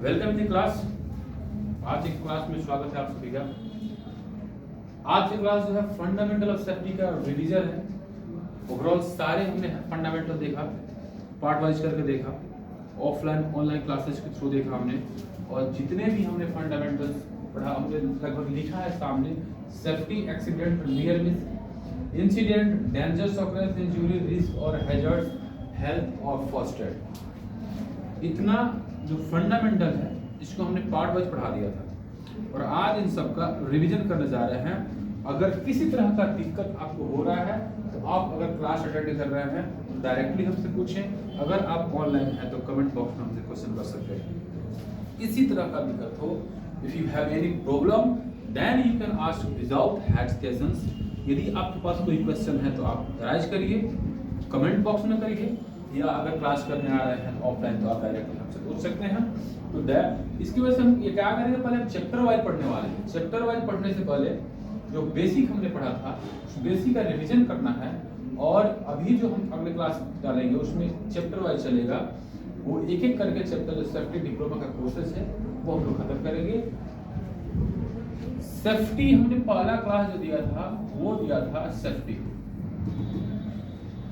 Welcome in class. आज की class में स्वागत है आप सभी का। आज की क्लास जो है फंडामेंटल ऑफ सेफ्टी का रिवीजन है। ओवरऑल सारे हमने फंडामेंटल देखा, पार्ट वाइज करके देखा, ऑफलाइन ऑनलाइन क्लासेस के थ्रू देखा हमने, और जितने भी हमने फंडामेंटल्स पढ़ा हमने लगभग लिखा है सामने। Safety, accident, near miss, incident, dangers occurrence, injury, risk और हैजर्ड्स, हेल्थ और फर्स्ट एड। इतना जो फंडामेंटल है इसको हमने पार्ट वाइज पढ़ा दिया था, और आज इन सब का रिवीजन करने जा रहे हैं। अगर किसी तरह का दिक्कत आपको हो रहा है तो आप अगर क्लास अटेंड कर रहे हैं तो डायरेक्टली हमसे पूछें। अगर आप ऑनलाइन हैं तो कमेंट बॉक्स में हमसे क्वेश्चन कर सकते हैं। किसी तरह का दिक्कत हो, if you have any problem then you can ask without hesitations. यदि आपके पास कोई क्वेश्चन है तो आप राइज करिए, कमेंट बॉक्स में करिए, या अगर क्लास करने आ रहे हैं ऑफलाइन तो आप डायरेक्टली हमसे पूछ सकते हैं। तो इसकी वजह से हम ये क्या करेंगे, पहले हम चैप्टर वाइज पढ़ने वाले हैं। चैप्टर वाइज पढ़ने से पहले जो बेसिक हमने पढ़ा था उस बेसिक का रिवीजन करना है, और अभी जो हम अगले क्लास डालेंगे उसमें चैप्टर वाइज चलेगा। वो एक एक करके चैप्टर जो सेफ्टी डिप्लोमा का कोर्सेज है वो हम लोग खत्म करेंगे। सेफ्टी हमने पहला क्लास जो दिया था वो दिया था सेफ्टी,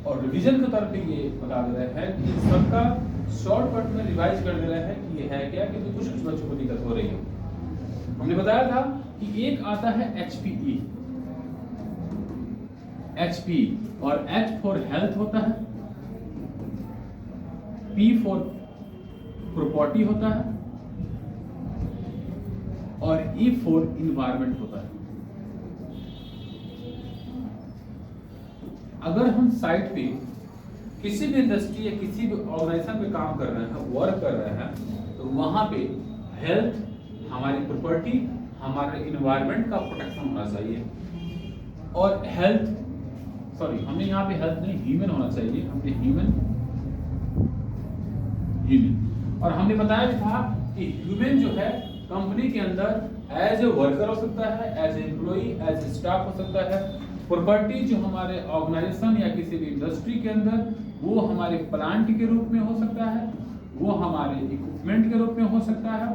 और रिवीजन के तौर पे ये बता दे रहे हैं कि सबका शॉर्टकट में रिवाइज कर दे रहे हैं कि ये है क्या, कि तो कुछ बच्चों को दिक्कत हो रही है। हमने बताया था कि एक आता है HPE, HP, और H फॉर हेल्थ होता है, P फॉर प्रॉपर्टी होता है, और E फॉर इन्वायरमेंट होता है। अगर हम साइट पे किसी भी इंडस्ट्री या किसी भी ऑर्गेनाइजेशन पे काम कर रहे हैं, वर्क कर रहे हैं, तो वहां पे हेल्थ, हमारी प्रॉपर्टी, हमारे इन्वायरमेंट का प्रोटेक्शन होना चाहिए। और हमने यहाँ पे हेल्थ नहीं, ह्यूमन होना चाहिए। हमने ह्यूमन, और हमने बताया भी था कि ह्यूमन जो है कंपनी के अंदर एज ए वर्कर हो सकता है, as a employee, as a staff हो सकता है। प्रॉपर्टी जो हमारे ऑर्गेनाइजेशन या किसी भी इंडस्ट्री के अंदर, वो हमारे प्लांट के रूप में हो सकता है, वो हमारे इक्विपमेंट के रूप में हो सकता है,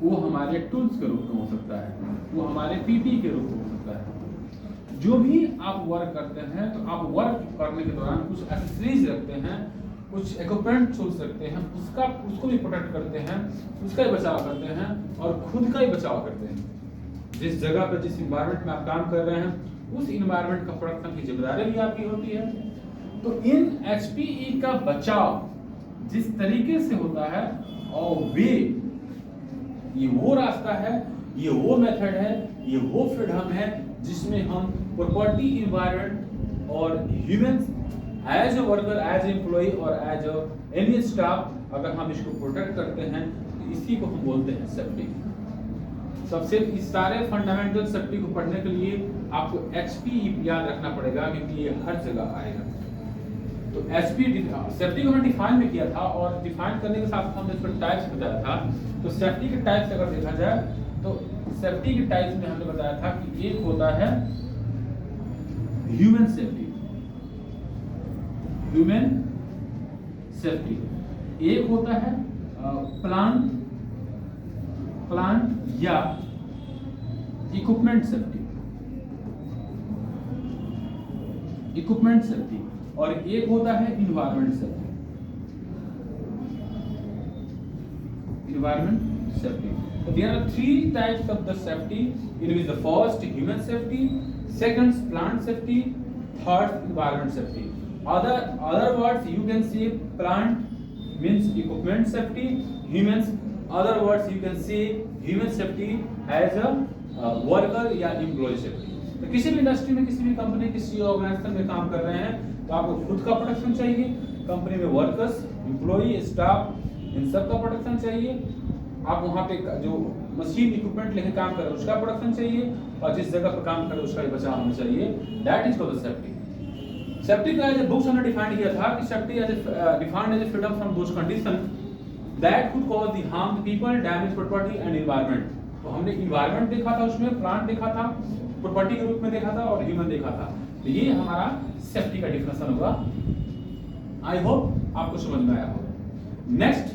वो हमारे टूल्स के रूप में हो सकता है, वो हमारे पीपी के रूप में हो सकता है। जो भी आप वर्क करते हैं तो आप वर्क करने के दौरान कुछ एक्सेसरीज रखते हैं, कुछ इक्विपमेंट टूल्स रखते हैं, उसको भी प्रोटेक्ट करते हैं, उसका ही बचाव करते हैं, और खुद का ही बचाव करते हैं। जिस जगह पर, जिस इन्वायरमेंट में आप काम कर रहे हैं उस इन्वायरमेंट का प्रोटेक्शन की जिम्मेदारी भी आपकी होती है। तो इन HPE का बचाव जिस तरीके से होता है, और ये वो रास्ता है, ये वो मेथड है, ये वो फ्रीडम है जिसमें हम प्रॉपर्टी, इन्वायरमेंट और humans as a worker, as a employee और एज एनी स्टाफ, अगर हम इसको प्रोटेक्ट करते हैं तो इसी को हम बोलते हैं सेफ्टी। सबसे इस सारे फंडामेंटल सेफ्टी को पढ़ने के लिए आपको HPE याद रखना पड़ेगा, क्योंकि ये हर जगह आएगा। तो सेफ्टी को हमने डिफाइन भी किया था, और डिफाइन करने के साथ हमने इसको टाइप्स बताया था। तो सेफ्टी के टाइप्स अगर देखा जाए तो सेफ्टी के टाइप्स में हमने बताया था कि एक होता है ह्यूमन सेफ्टी, एक होता है प्लांट या इक्विपमेंट सेफ्टी, और एक होता है environment safety. So there are three types of the safety. It is the first human safety, second plant safety, third environment safety. Other words you can say plant means equipment safety, humans other words you can say human safety as a worker या employee safety। तो किसी भी industry में, किसी भी company, किसी organisation में काम कर रहे हैं तो आपको खुद का प्रोटेक्शन चाहिए, कंपनी में वर्कर्स, एम्प्लॉई, स्टाफ, इन सब का प्रोटेक्शन चाहिए। आप वहाँ पे जो मशीन इक्विपमेंट लेके काम कर रहे हैं उसका प्रोटेक्शन चाहिए, और जिस जगह पर काम कर रहे हैं उसका भी बचाव होना चाहिए। That is called safety. Safety का एज ए बुक्स हमने डिफाइन किया था कि safety as defined as freedom from those condition that could cause the harm the people, damage property and environment. तो हमने एनवायरनमेंट देखा था, उसमें प्लांट देखा था, प्रॉपर्टी के रूप में देखा था, और ह्यूमन देखा था। तो ये हमारा सेफ्टी का डिफिनेशन होगा। आई होप आपको समझ में आया होगा। नेक्स्ट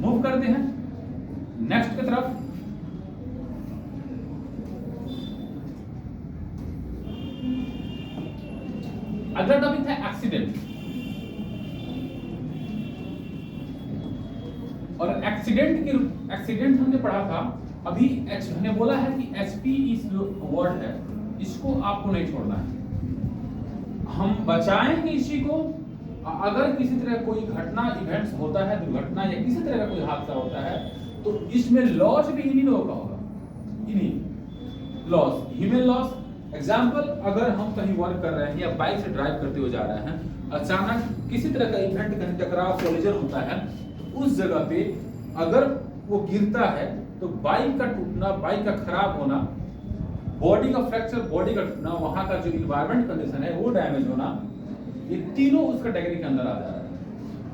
मूव करते हैं नेक्स्ट की तरफ। अगला टॉपिक है एक्सीडेंट। और एक्सीडेंट हमने पढ़ा था अभी। हमने बोला है कि एचपी इस वर्ड है, इसको आपको नहीं छोड़ना है, हम बचाएंगे इसी को। अगर किसी तरह कोई घटना इवेंट्स होता है, दुर्घटना या किसी तरह का कोई हादसा होता है, तो इसमें लॉस भी इन्हीं लोगों का होगा, इन्हीं लॉस, ह्यूमन लॉस। एग्जाम्पल, अगर हम कहीं वर्क कर रहे हैं या बाइक से ड्राइव करते हुए जा रहे हैं, अचानक किसी तरह का इवेंट, कहीं टकराव, कोलिजन होता है, तो उस जगह पे अगर वो गिरता है तो बाइक का टूटना, बाइक का खराब होना, बॉडी का फ्रैक्चर, बॉडी का टूटना, वहां का जो इन्वायरमेंट कंडीशन है वो डैमेज होना, ये तीनों उस कैटेगरी के अंदर आ जा रहा है।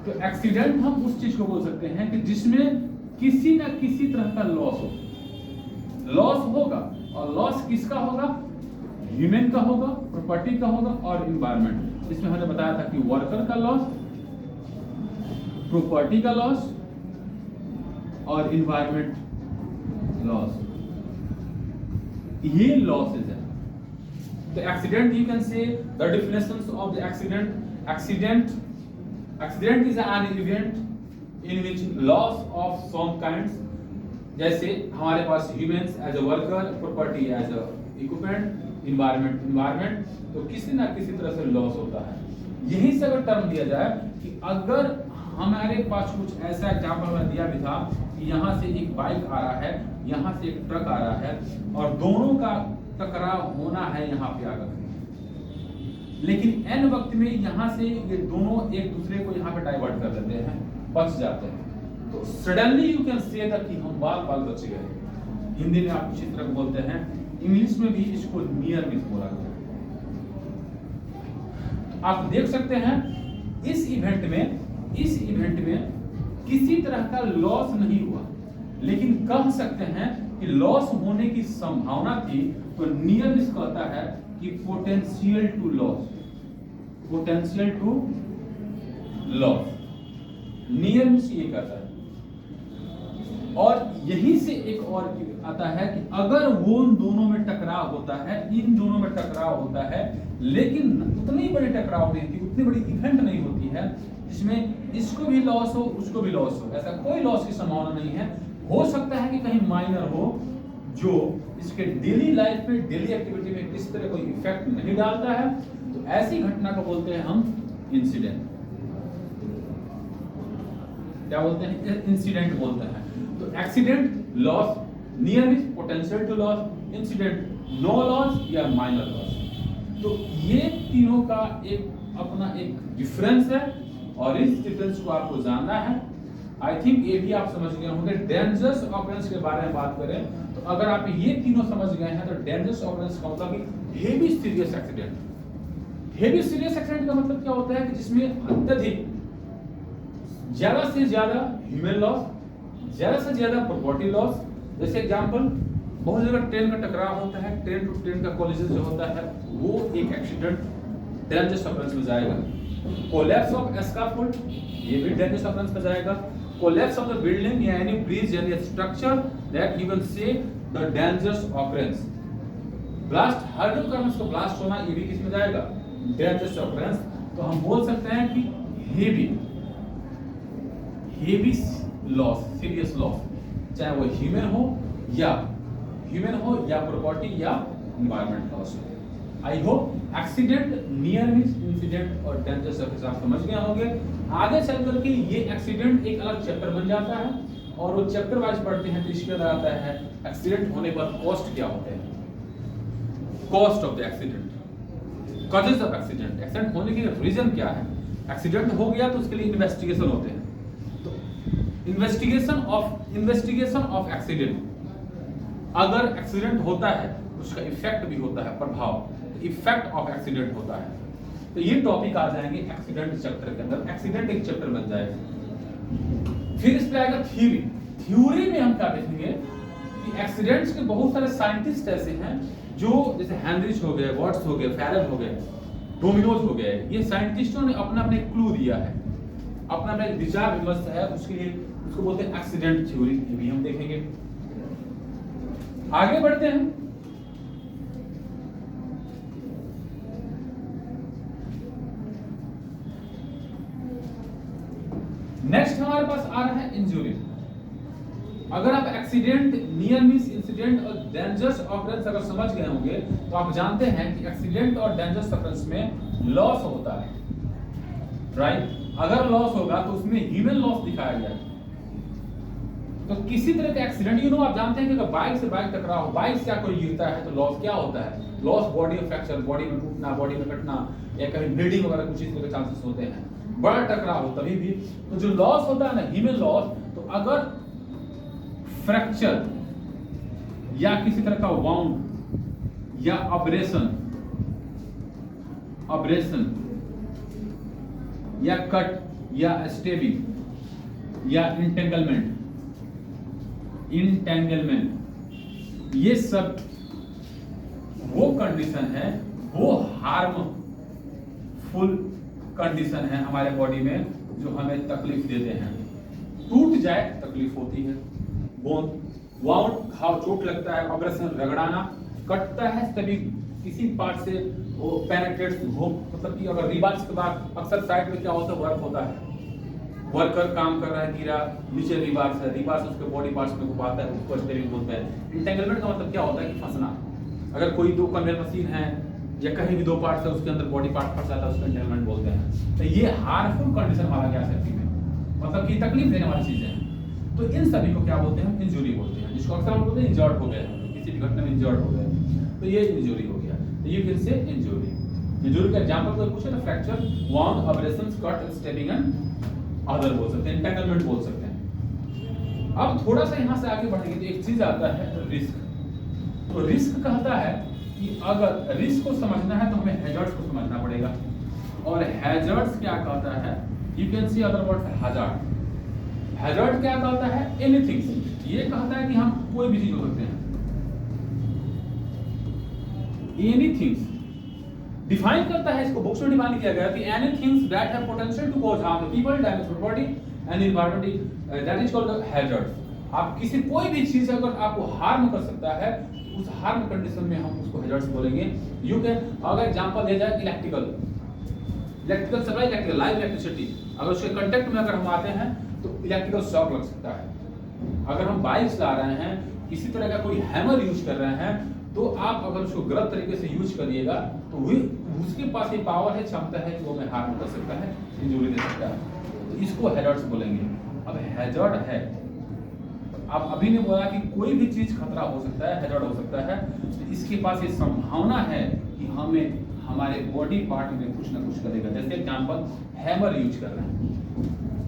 तो एक्सीडेंट हम उस चीज को बोल सकते हैं कि जिसमें किसी ना किसी तरह का लॉस हो, लॉस होगा। और लॉस किसका होगा? ह्यूमन का होगा, प्रॉपर्टी का होगा और इन्वायरमेंट। इसमें हमने बताया था कि वर्कर का लॉस, प्रॉपर्टी का लॉस और इन्वायरमेंट लॉस, ये लॉसेज है। तो accident, you can say the definitions of the accident. Accident is an event in which loss of some kinds, जैसे हमारे पास humans as a worker, property as a equipment, environment, तो किसी ना किसी तरह से लॉस होता है। यही से अगर टर्म दिया जाए कि अगर हमारे पास कुछ ऐसा एग्जाम्पल मैंने दिया भी था कि यहाँ से एक बाइक आ रहा है, यहाँ से एक ट्रक आ रहा है और दोनों का टकराव होना है यहाँ पे आकर, लेकिन एन वक्त में यहाँ से ये दोनों एक दूसरे को यहाँ पे डाइवर्ट कर देते हैं, बच जाते हैं, तो suddenly you can say that कि हम बाल बच गए। हिंदी में आप इसी तरह बोलते हैं, इंग्लिश में भी इसको नियर मिस बोला जाता है। आप देख सकते हैं इस इवेंट में किसी तरह का लॉस नहीं हुआ, लेकिन कह सकते हैं कि लॉस होने की संभावना थी। तो नियर मिस कहता है कि potential to loss, potential to loss, near miss ये कहता है। और यही से एक और आता है कि अगर वो दोनों में टकराव होता है, इन दोनों में टकराव होता है, लेकिन उतनी बड़ी टकराव नहीं होती, उतनी बड़ी इवेंट नहीं होती है जिसमें इसको भी लॉस हो, उसको भी लॉस हो, ऐसा कोई लॉस की संभावना नहीं है। हो सकता है कि कहीं माइनर हो जो इसके डेली लाइफ में, डेली एक्टिविटी में किसी तरह कोई इफेक्ट नहीं डालता है, तो ऐसी घटना को बोलते हैं हम इंसिडेंट। क्या बोलते हैं? इंसिडेंट बोलते हैं। तो accident, loss, near miss, potential to loss, incident, no loss या माइनर लॉस। तो ये तीनों का एक अपना एक डिफरेंस है और इस डिफरेंस को आपको जानना है। आई थिंक ये भी आप समझ गए होंगे। डेंजरस ऑकरेंस के बारे में बात करें तो अगर आप ये तीनों समझ गए हैं तो डेंजरस ऑकरेंस का मतलब कि heavy serious accident. Heavy serious accident का मतलब क्या होता है कि जिसमें अत्यधिक, ज्यादा से ज्यादा ह्यूमन लॉस, ज्यादा से ज्यादा प्रॉपर्टी लॉस। जैसे एग्जांपल, बहुत जगह ट्रेन का टकराव होता है, ट्रेन टू ट्रेन का कोलिजन जो होता है वो एक एक्सीडेंट डेंजरस ऑकरेंस में जाएगा। कोलैप्स ऑफ स्कैफोल्ड, ये भी डेंजरस ऑकरेंस में जाएगा। कोलैप्स ऑफ द बिल्डिंग या एनी ब्रिज, यानी structure, that you will say the dangerous occurrence. Blast, hydrocarbons का ब्लास्ट होना, ये भी किस में जाएगा? Dangerous occurrence. तो हम बोल सकते हैं कि हेवी लॉस, सीरियस लॉस, चाहे वो ह्यूमन हो या प्रॉपर्टी या एनवायरमेंट लॉस हो। I hope accident, near miss, incident और डेंजरस ऑकरेंस आप समझ गए होंगे। आगे चल करके ये एक्सीडेंट एक अलग चैप्टर बन जाता है और वो चैप्टर वाइज पढ़ते हैं तो इसके अंदर आता है एक्सीडेंट होने पर कॉस्ट क्या होते हैं, cost of the accident, causes of accident, accident होने की रीजन क्या है। एक्सीडेंट हो गया तो उसके लिए इन्वेस्टिगेशन होते हैं। तो इन्वेस्टिगेशन ऑफ एक्सीडेंट, अगर एक्सीडेंट होता है उसका इफेक्ट भी होता है, प्रभाव, इफेक्ट ऑफ एक्सीडेंट होता है। तो ये टॉपिक आ जाएंगे एक्सीडेंट चैप्टर के अंदर। एक्सीडेंट एक चैप्टर बन जाएगा। फिर इस पे आएगा थ्योरी। थ्योरी में हम क्या देखेंगे कि एक्सीडेंट्स के बहुत सारे साइंटिस्ट ऐसे हैं जो, जैसे हेनरिच हो गए, वाट्स हो गए, फैरल हो गए, डोमिनोज हो गए, ये साइंटिस्टों ने अपना अपने क्लू दिया है, अपना अपना एक विचार विमर्श है, उसके लिए उसको बोलते हैं एक्सीडेंट थ्योरी, ये भी हम देखेंगे। आगे बढ़ते हैं। नेक्स्ट हमारे पास आ रहा है इंजुरी। अगर आप एक्सीडेंट, नियर मिस इंसिडेंट और डेंजरस ऑकरेंस अगर समझ गए होंगे तो आप जानते हैं कि एक्सीडेंट और डेंजरस ऑकरेंस में लॉस होता है, राइट। अगर लॉस होगा तो उसमें ह्यूमन लॉस दिखाया गया है। तो किसी तरह का एक्सीडेंट, आप जानते हैं कि अगर बाइक से बाइक टकराव, बाइक से कोई गिरता है तो लॉस क्या होता है? लॉस बॉडी में फ्रैक्चर, बॉडी में टूटना, बॉडी में कटना, या कहीं ब्लीडिंग वगैरह कुछ चीज के चांसेस होते हैं। बड़ा टकराव हो तभी भी। तो जो लॉस होता है ना, ह्यूमन लॉस, तो अगर फ्रैक्चर या किसी तरह का वाउंड या अब्रेशन या कट या स्टेबिंग या इंटेंगलमेंट, ये सब वो कंडीशन है, वो हार्मफुल कंडीशन है हमारे बॉडी में जो हमें तकलीफ देते हैं। टूट जाए तकलीफ होती है, बोन, वाउंड, घाव, चोट लगता है, अग्रेशन, रगड़ाना, कटता है तभी किसी पार्ट से वो पेनिट्रेट्स हो, मतलब कि अगर रिबार्स के बाद अक्सर साइड में क्या होता है, वर्क होता है, वर्कर काम कर रहा है, गिरा, नीचे रिबार्स है, रिबार्स उसके बॉडी पार्ट्स में घुमाता है, उसको स्टेरिंग बोलते हैं। इंटेंगलमेंट का मतलब क्या होता है कि फंसना। अगर कोई दो कन्वेयर मशीन है या कहीं भी दो पार्ट्स है, उसके अंदर बॉडी पार्ट फंस जाता है, उसको इंटेंगलमेंट बोलते हैं। तो ये हार्मफुल कंडीशन वाला क्या सकती है, मतलब कि तकलीफ देने वाली चीजें हैं। तो इन सभी को क्या बोलते हैं? इंजुरी बोलते हैं, जिसको अक्सर हम बोलते हैं इंजर्ड हो गए, किसी भी घटना में इंजर्ड हो गए, तो ये इंजुरी हो गया। तो ये फिर से इंजुरी। इंजुरी का एग्जांपल कोई पूछे तो fracture, wound, abrasions, cut, stabbing and other बोल सकते हैं, इंटेंगलमेंट बोल सकते हैं। अब थोड़ा सा यहां से आगे बढ़ेंगे तो एक चीज आता है रिस्क। तो रिस्क कहता है कि अगर रिस्क को समझना है तो हमें हैजर्ड्स को समझना पड़ेगा। और हैजर्ड्स क्या कहता है? You can see other word hazard. Hazard क्या कहता है? एनीथिंग। ये कहता है कि हम कोई भी चीज हो सकते हैं, एनीथिंग। डिफाइन करता है इसको, बुक्स में डिफाइन किया गया कि anything that have potential to cause harm to people, damage property and environment, that is called hazards. आप किसी कोई भी चीज अगर आपको हार्म कर सकता है, उस हार्म कंडीशन में हम उसको हैजर्ड्स बोलेंगे। यू कैन, अगर एग्जांपल दिया जाए electrical supply, electrical live electricity, अगर उसके कांटेक्ट में अगर हम आते हैं तो इलेक्ट्रिकल शॉक लग सकता है। अगर हम बाइक चला रहे हैं, किसी तरह का कोई हैमर यूज कर रहे हैं, तो आप अगर उसको गलत तरीके से यूज करिएगा तो उसके पास ये पावर है, क्षमता है कि वो हमें हार्म कर सकता है, इंजरी दे सकता है। तो इसको हैजर्ड्स बोलेंगे। अब हैजर्ड है, आप अभी ने बोला कि कोई भी चीज खतरा हो सकता है, हैजर्ड हो सकता है, तो इसके पास ये संभावना है कि हमें हमारे बॉडी पार्ट में कुछ ना कुछ करेगा। जैसे एग्जांपल, हैमर यूज कर रहे हैं,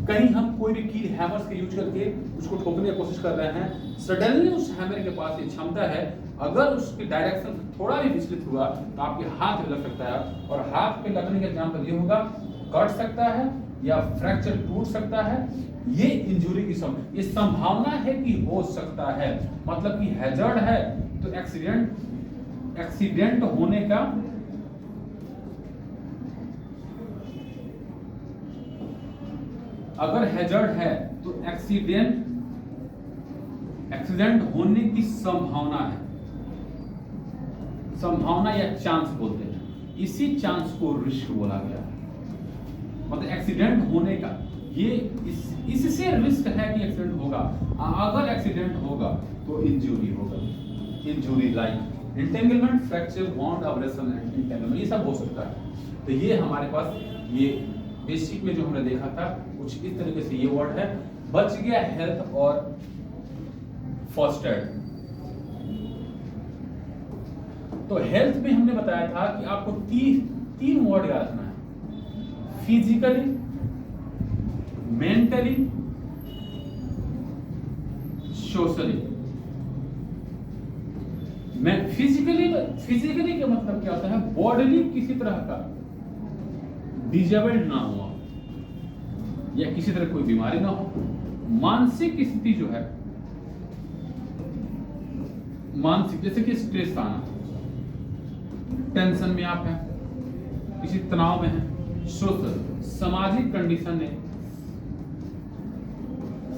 कहीं हम कोई भी कील हैमर्स के यूज करके उसको ठोकने की कोशिश कर रहे हैं, सडनली उस हैमर के पास ये क्षमता है, अगर उसकी डायरेक्शन थोड़ा भी विचलित हुआ तो आपके हाथ में लग सकता है। और हाथ पे लगने का एग्जांपल ये होगा, कट सकता है या फ्रैक्चर टूट सकता है। ये इंजरी की ये संभावना है कि हो सकता है, मतलब कि हैजर्ड है तो एक्सीडेंट होने का अगर हैजर्ड है तो एक्सीडेंट होने की संभावना है, संभावना या चांस बोलते हैं। इसी चांस को रिस्क बोला गया है, मतलब एक्सीडेंट होने का ये इससे रिस्क है कि एक्सीडेंट होगा। अगर एक्सीडेंट होगा तो इंजरी होगा, injury like entanglement, fracture, wound, abrasion and entanglement, ये सब हो सकता है। तो ये हमारे पास ये बेसिक में जो हमने देखा था कुछ इस तरीके से ये वर्ड है। बच गया हेल्थ और फर्स्ट एड। तो हेल्थ में हमने बताया था कि आपको तीन वर्ड याद रखना है, फिजिकली, मेंटली, सोशली। फिजिकली का मतलब क्या होता है? बॉडीली किसी तरह का डिजेबल्ड ना हुआ या किसी तरह कोई बीमारी ना हो। मानसिक स्थिति जो है, मानसिक, जैसे कि स्ट्रेस आना, टेंशन में आप हैं, किसी तनाव में हैं। सोशल, सामाजिक कंडीशन है,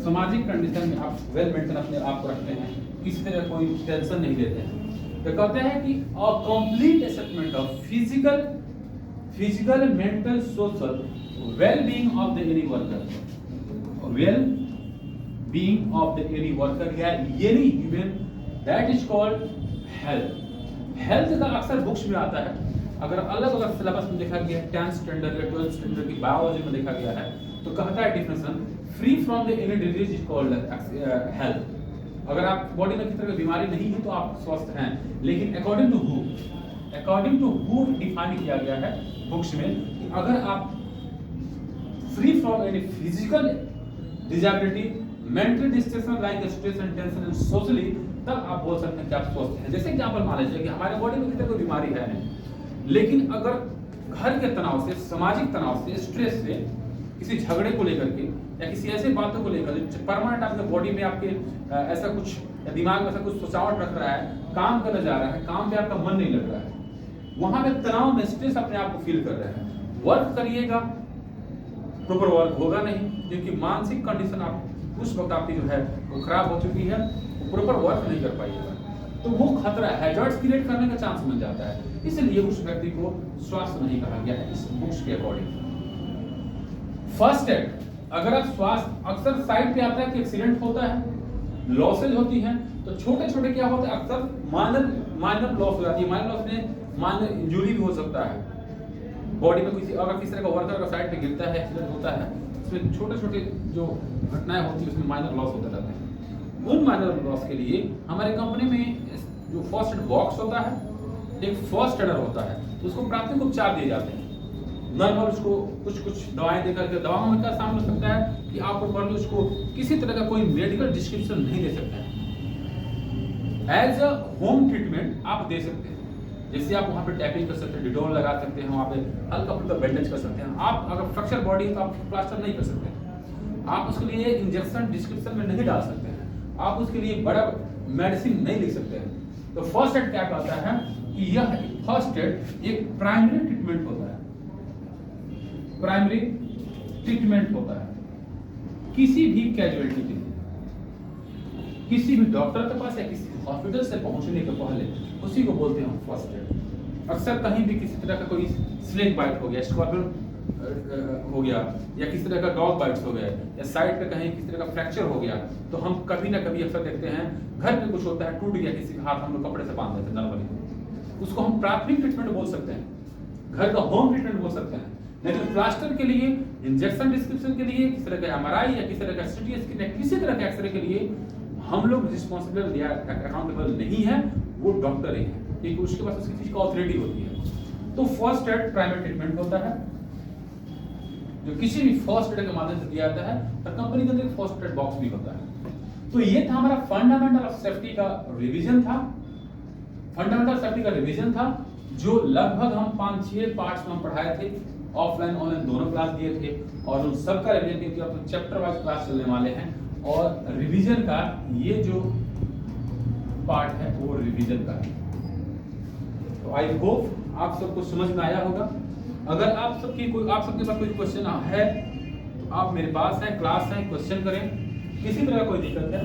सामाजिक कंडीशन में आप वेल मेंटेन अपने आप को रखते हैं, किसी तरह कोई टेंशन नहीं लेते हैं। तो कहते हैं कि a complete assessment of physical mental social well being of the any worker, well being of the any worker या any human, that is called health. Health का अक्सर बुक्स में आता है, अगर अलग अलग सिलेबस में देखा गया है, 10th स्टैंडर्ड या 12th स्टैंडर्ड की बायोलॉजी में देखा गया है, तो कहता है definition free from the any disease is called health. अगर आप बॉडी में किसी तरह की बीमारी नहीं है तो आप स्वस्थ हैं, लेकिन अकॉर्डिंग टू हु डिफाइन किया गया है बुक्स में कि अगर आप free from any physical disability, mental distress like stress and tension and socially, तब आप बोल सकते हैं कि आप स्वस्थ हैं। जैसे एग्जांपल मान लीजिए कि हमारे बॉडी में किसी तरह की बीमारी है नहीं, लेकिन अगर घर के तनाव से, सामाजिक तनाव से, स्ट्रेस से, किसी झगड़े को लेकर के या किसी ऐसे बातों को लेकर जो परमानेंट आपके बॉडी में आपके ऐसा कुछ दिमाग में ऐसा कुछ सोचावट रख रहा है, काम करने जा रहा है, काम पे आपका मन नहीं लग रहा है, वहां पे तनाव में स्ट्रेस अपने आप को फील कर रहे हैं, वर्क करिएगा, प्रॉपर वर्क होगा नहीं, क्योंकि मानसिक कंडीशन आप उस वक्त आपकी जो है वो खराब हो चुकी है, प्रॉपर वर्क नहीं कर पाइएगा, तो वो खतरा हैजर्ड्स क्रिएट करने का चांस मिल जाता है। इसलिए उस व्यक्ति को स्वास्थ्य नहीं कहा गया है इस बुक्स के अकॉर्डिंग। फर्स्ट एड, अगर आप स्वास्थ्य, अक्सर साइड पे आता है कि एक्सीडेंट होता है, लॉसेज होती हैं, तो छोटे छोटे क्या होते हैं, अक्सर माइनर लॉस हो जाती है, माइनर लॉस में माइनर इंजरी भी हो सकता है बॉडी में, किसी अगर किसी तरह का वर्कर अगर साइड पे गिरता है, एक्सीडेंट होता है, उसमें छोटे छोटे जो घटनाएं होती है उसमें माइनर लॉस होते रहते हैं। उन माइनर लॉस के लिए हमारी कंपनी में जो फर्स्ट एड बॉक्स होता है, एक फर्स्ट एडर होता है, तो उसको प्राथमिक उपचार दिए जाते हैं। नॉर्मल उसको कुछ दवाएं देकर के, दवाओं में क्या शामिल हो सकता है कि आप प्रॉपर्ली उसको किसी तरह का कोई मेडिकल डिस्क्रिप्शन नहीं दे सकते हैं, एज अ होम ट्रीटमेंट आप दे सकते हैं। जैसे आप वहाँ पे टैपिंग कर सकते हैं, डिटोल लगा सकते हैं, वहाँ पे हल्का फुल्का बैंडेज कर सकते हैं। आप अगर फ्रैक्चर बॉडी है तो आप प्लास्टर नहीं कर सकते हैं, आप उसके लिए इंजेक्शन डिस्क्रिप्शन में नहीं डाल सकते हैं, आप उसके लिए बड़ा मेडिसिन नहीं लिख सकते हैं। तो फर्स्ट एड क्या कहता है कि यह फर्स्ट एड एक प्राइमरी ट्रीटमेंट होता है, प्राइमरी ट्रीटमेंट होता है किसी भी कैजुअलिटी के लिए, किसी भी डॉक्टर के पास या किसी हॉस्पिटल से पहुंचने के पहले उसी को बोलते हैं फर्स्ट एड। अक्सर कहीं भी किसी तरह का कोई स्नेक बाइट हो गया, स्कॉर्पियन हो गया, या किसी तरह का डॉग बाइट्स हो गया, या साइड पे कहीं किसी तरह का फ्रैक्चर हो गया, तो हम कभी ना कभी अक्सर देखते हैं घर पे कुछ होता है, टूट गया किसी का हाथ, हम लोग कपड़े से बांध देते हैं नॉर्मली, उसको हम प्राथमिक ट्रीटमेंट बोल सकते हैं, घर का होम ट्रीटमेंट बोल सकते हैं। लेकिन प्लास्टर के लिए, इंजेक्शन डिस्क्रिप्शन के लिए, किसी तरह का एमआरआई या किसी तरह का सीटी स्कैन या किसी तरह के एक्सरे के लिए हम लोग रिस्पॉन्सिबल या अकाउंटेबल नहीं है, वो डॉक्टर ही है, क्योंकि उसके पास उसकी चीज का ऑथोरिटी होती है। तो फर्स्ट एड प्राइमरी ट्रीटमेंट होता है जो किसी भी फर्स्ट एड के माध्यम से दिया जाता है, और कंपनी के अंदर फर्स्ट एड बॉक्स भी होता है। तो ये था हमारा फंडामेंटल ऑफ सेफ्टी का रिवीजन था, फंडामेंटल सेफ्टी का रिवीजन था, जो लगभग हम 5-6 पार्ट्स में हम पढ़ाए थे, ऑफलाइन ऑनलाइन दोनों क्लास दिए थे, और उन सबका रिवीजन क्योंकि अब चैप्टर वाइज क्लास चलने वाले हैं, और रिवीजन का ये जो पार्ट है वो रिवीजन का है। तो आई होप आप सबको समझ में आया होगा। अगर आप सबके पास कोई क्वेश्चन है तो आप मेरे पास है, क्लास है, क्वेश्चन करें, किसी तरह कोई दिक्कत है,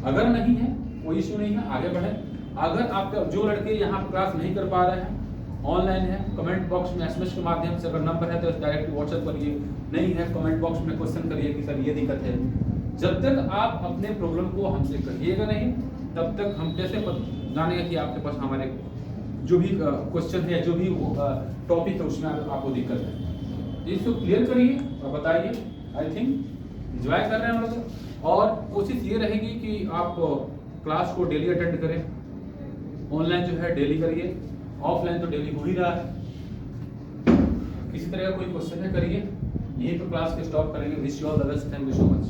अगर नहीं है कोई इश्यू नहीं है, आगे बढ़े। अगर आपका जो लड़के यहाँ पर क्लास नहीं कर पा रहे हैं, ऑनलाइन है, कमेंट बॉक्स में एसएमएस के माध्यम से अगर नंबर है तो डायरेक्ट व्हाट्सएप करिए, नहीं है कमेंट बॉक्स में क्वेश्चन करिए कि सर ये दिक्कत है। जब तक आप अपने प्रॉब्लम को हमसे कहिएगा नहीं, तब तक हम कैसे जानेंगे कि आपके पास हमारे जो भी क्वेश्चन है, जो भी टॉपिक है उसमें आपको दिक्कत है। इसको क्लियर करिए और बताइए। आई थिंक एंजॉय कर रहे हैं हम लोग, और कोशिश ये रहेगी कि आप क्लास को डेली अटेंड करें, ऑनलाइन जो है डेली करिए, ऑफलाइन तो डेली हो ही रहा है। किसी तरह का कोई क्वेश्चन है करिए, यहीं पर क्लास के स्टॉप करेंगे। Wish you all the best, thank you so much.